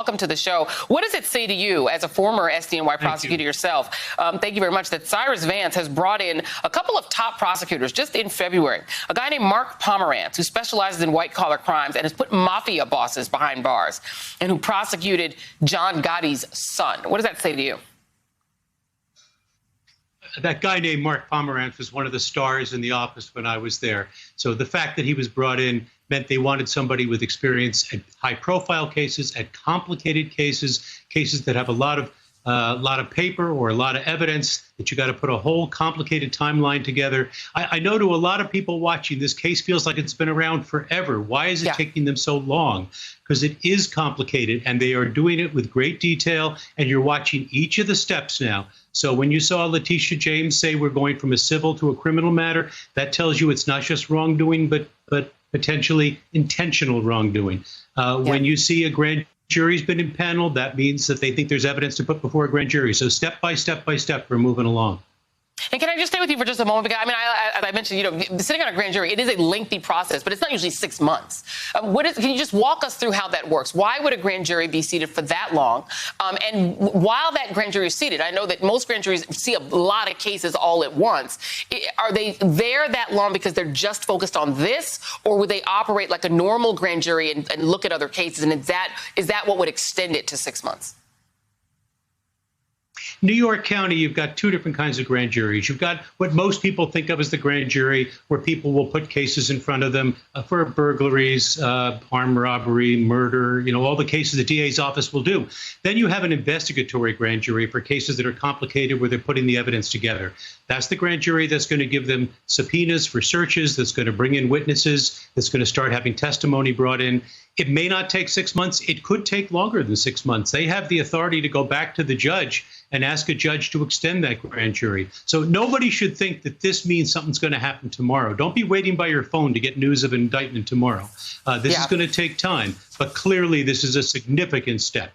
Welcome to the show. What does it say to you as a former SDNY prosecutor yourself? Thank you very much. That Cyrus Vance has brought in a couple of top prosecutors just in February. A guy named Mark Pomerantz, who specializes in white-collar crimes and has put mafia bosses behind bars, and who prosecuted John Gotti's son. What does that say to you? That guy named Mark Pomerantz was one of the stars in the office when I was there. So the fact that he was brought in meant they wanted somebody with experience at high-profile cases, at complicated cases, cases that have a lot of paper or a lot of evidence that you got to put a whole complicated timeline together. I know to a lot of people watching, this case feels like it's been around forever. Why is it taking them so long? Because it is complicated, and they are doing it with great detail, and you're watching each of the steps now. So when you saw Letitia James say we're going from a civil to a criminal matter, that tells you it's not just wrongdoing, but potentially intentional wrongdoing. When you see a grand jury's been impaneled, that means that they think there's evidence to put before a grand jury. So step by step by step, we're moving along. And can I just stay with you for just a moment? Because, I mean, as I mentioned, sitting on a grand jury, it is a lengthy process, but it's not usually 6 months. Can you just walk us through how that works? Why would a grand jury be seated for that long? And while that grand jury is seated, I know that most grand juries see a lot of cases all at once. Are they there that long because they're just focused on this, or would they operate like a normal grand jury and look at other cases? And is that what would extend it to 6 months? New York County, you've got two different kinds of grand juries. You've got what most people think of as the grand jury, where people will put cases in front of them for burglaries, armed robbery, murder, all the cases the DA's office will do. Then you have an investigatory grand jury for cases that are complicated, where they're putting the evidence together. That's the grand jury that's going to give them subpoenas for searches, that's going to bring in witnesses, that's going to start having testimony brought in. It may not take 6 months. It could take longer than 6 months. They have the authority to go back to the judge and ask a judge to extend that grand jury. So nobody should think that this means something's going to happen tomorrow. Don't be waiting by your phone to get news of an indictment tomorrow. This is going to take time, but clearly this is a significant step.